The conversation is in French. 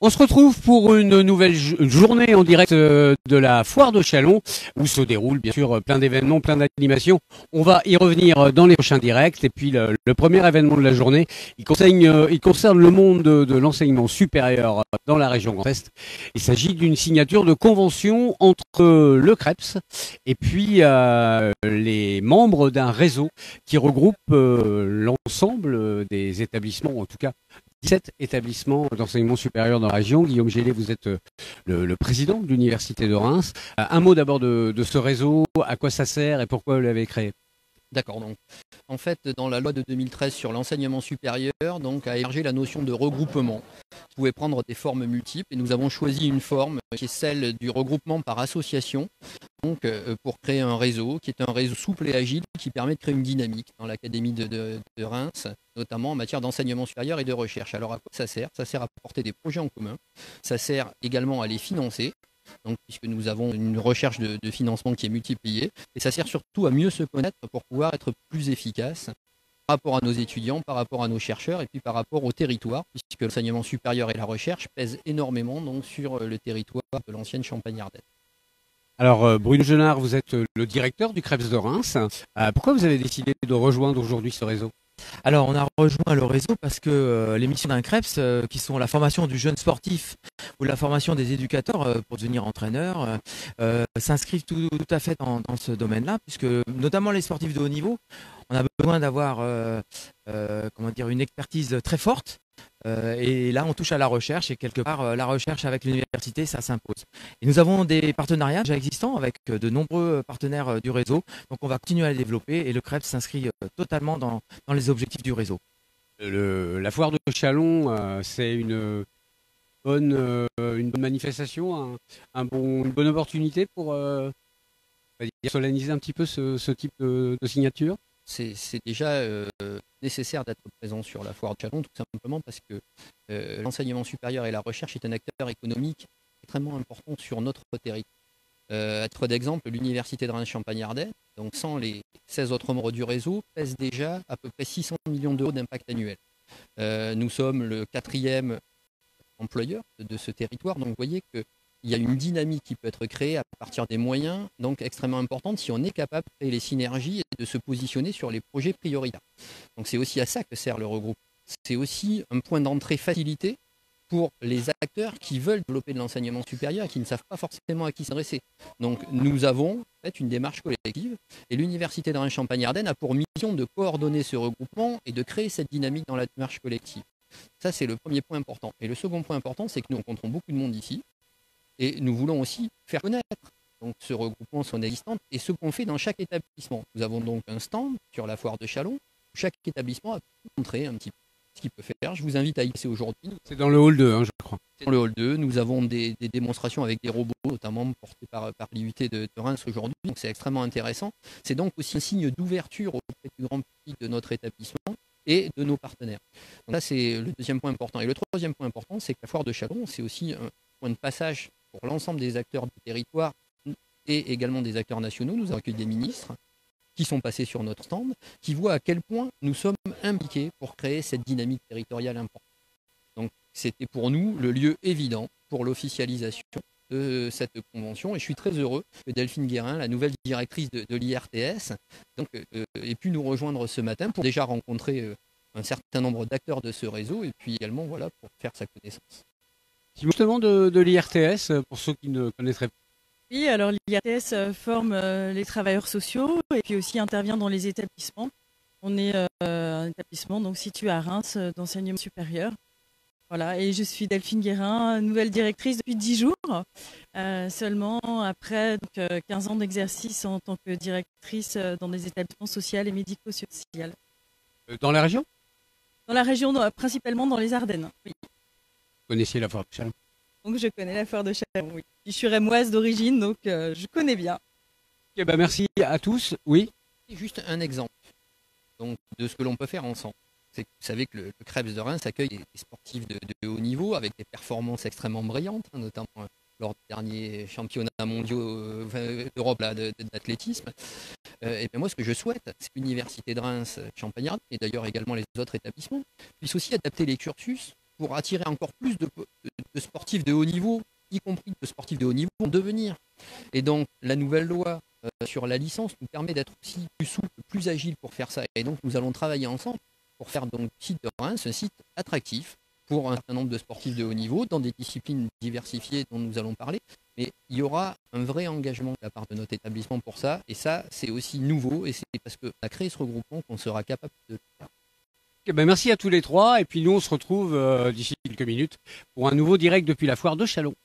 On se retrouve pour une nouvelle journée en direct de la foire de Châlons où se déroule bien sûr plein d'événements, plein d'animations. On va y revenir dans les prochains directs. Et puis le premier événement de la journée, il concerne le monde de l'enseignement supérieur dans la région Grand Est. Il s'agit d'une signature de convention entre le CREPS et puis les membres d'un réseau qui regroupe l'ensemble des établissements, en tout cas 17 établissements d'enseignement supérieur dans la région. Guillaume Gélé, vous êtes le président de l'Université de Reims. Un mot d'abord de ce réseau, à quoi ça sert et pourquoi vous l'avez créé? D'accord, donc en fait dans la loi de 2013 sur l'enseignement supérieur donc, a émergé la notion de regroupement. Vous pouvez prendre des formes multiples et nous avons choisi une forme qui est celle du regroupement par association donc, pour créer un réseau qui est un réseau souple et agile qui permet de créer une dynamique dans l'Académie de Reims, notamment en matière d'enseignement supérieur et de recherche. Alors à quoi ça sert? Ça sert à porter des projets en commun, ça sert également à les financer. Donc, puisque nous avons une recherche de financement qui est multipliée, et ça sert surtout à mieux se connaître pour pouvoir être plus efficace par rapport à nos étudiants, par rapport à nos chercheurs et puis par rapport au territoire, puisque l'enseignement supérieur et la recherche pèsent énormément donc, sur le territoire de l'ancienne Champagne-Ardenne. Alors Bruno Genard, vous êtes le directeur du CREPS de Reims. Pourquoi vous avez décidé de rejoindre aujourd'hui ce réseau? Alors, on a rejoint le réseau parce que les missions d'un CREPS, qui sont la formation du jeune sportif ou la formation des éducateurs pour devenir entraîneur, s'inscrivent tout à fait dans ce domaine-là, puisque notamment les sportifs de haut niveau, on a besoin d'avoir une expertise très forte. Et là, on touche à la recherche et quelque part, la recherche avec l'université, ça s'impose. Et nous avons des partenariats déjà existants avec de nombreux partenaires du réseau. Donc, on va continuer à les développer et le CREPS s'inscrit totalement dans les objectifs du réseau. La foire de Châlons, c'est une bonne manifestation, une bonne opportunité pour solenniser un petit peu ce type de signature. C'est déjà nécessaire d'être présent sur la foire de Châlons, tout simplement parce que l'enseignement supérieur et la recherche est un acteur économique extrêmement important sur notre territoire. À titre d'exemple, l'Université de Reims Champagne-Ardenne, donc sans les 16 autres membres du réseau, pèse déjà à peu près 600 millions d'euros d'impact annuel. Nous sommes le 4e employeur de ce territoire, donc vous voyez que il y a une dynamique qui peut être créée à partir des moyens donc extrêmement importantes si on est capable de créer les synergies et de se positionner sur les projets prioritaires. Donc c'est aussi à ça que sert le regroupement. C'est aussi un point d'entrée facilité pour les acteurs qui veulent développer de l'enseignement supérieur et qui ne savent pas forcément à qui s'adresser. Donc nous avons fait une démarche collective et l'Université de Reims Champagne-Ardenne a pour mission de coordonner ce regroupement et de créer cette dynamique dans la démarche collective. Ça c'est le premier point important. Et le second point important, c'est que nous rencontrons beaucoup de monde ici. Et nous voulons aussi faire connaître donc, ce regroupement, son existence et ce qu'on fait dans chaque établissement. Nous avons donc un stand sur la foire de Châlons où chaque établissement a pu montrer un petit peu ce qu'il peut faire. Je vous invite à y passer aujourd'hui. C'est dans le hall 2, je crois. Dans le hall 2, nous avons des démonstrations avec des robots, notamment portés par l'IUT de Reims aujourd'hui. Donc c'est extrêmement intéressant. C'est donc aussi un signe d'ouverture auprès du grand public de notre établissement et de nos partenaires. Donc ça, c'est le deuxième point important. Et le troisième point important, c'est que la foire de Châlons, c'est aussi un point de passage pour l'ensemble des acteurs du territoire et également des acteurs nationaux. Nous avons accueilli des ministres qui sont passés sur notre stand, qui voient à quel point nous sommes impliqués pour créer cette dynamique territoriale importante. Donc c'était pour nous le lieu évident pour l'officialisation de cette convention et je suis très heureux que Delphine Guérin, la nouvelle directrice de l'IRTS, ait pu nous rejoindre ce matin pour déjà rencontrer un certain nombre d'acteurs de ce réseau et puis également voilà, pour faire sa connaissance. Justement de l'IRTS, pour ceux qui ne connaîtraient pas. Oui, alors l'IRTS forme les travailleurs sociaux et puis aussi intervient dans les établissements. On est un établissement donc, situé à Reims d'enseignement supérieur. Voilà, et je suis Delphine Guérin, nouvelle directrice depuis 10 jours, seulement après donc, 15 ans d'exercice en tant que directrice dans des établissements sociaux et médico-sociaux. Dans la région? Dans la région, principalement dans les Ardennes, oui. Vous connaissiez la foire de Châlons? Donc je connais la foire de Châlons, oui. Je suis rémoise d'origine, donc je connais bien. Okay, merci à tous. Oui. Juste un exemple donc, de ce que l'on peut faire ensemble. Vous savez que le CREPS de Reims accueille des sportifs de haut niveau avec des performances extrêmement brillantes, notamment lors des derniers championnats mondiaux d'Europe d'athlétisme. Et bien moi, ce que je souhaite, c'est que l'Université de Reims Champagne-Ardenne, et d'ailleurs également les autres établissements, puissent aussi adapter les cursus pour attirer encore plus de sportifs de haut niveau, y compris de sportifs de haut niveau, en devenir. Et donc, la nouvelle loi sur la licence nous permet d'être aussi plus souple, plus agile pour faire ça. Et donc, nous allons travailler ensemble pour faire donc le site de Reims un site attractif pour un certain nombre de sportifs de haut niveau dans des disciplines diversifiées dont nous allons parler. Mais il y aura un vrai engagement de la part de notre établissement pour ça. Et ça, c'est aussi nouveau. Et c'est parce qu'on a créé ce regroupement qu'on sera capable de le faire. Eh ben, merci à tous les trois. Et puis nous, on se retrouve d'ici quelques minutes pour un nouveau direct depuis la foire de Châlons.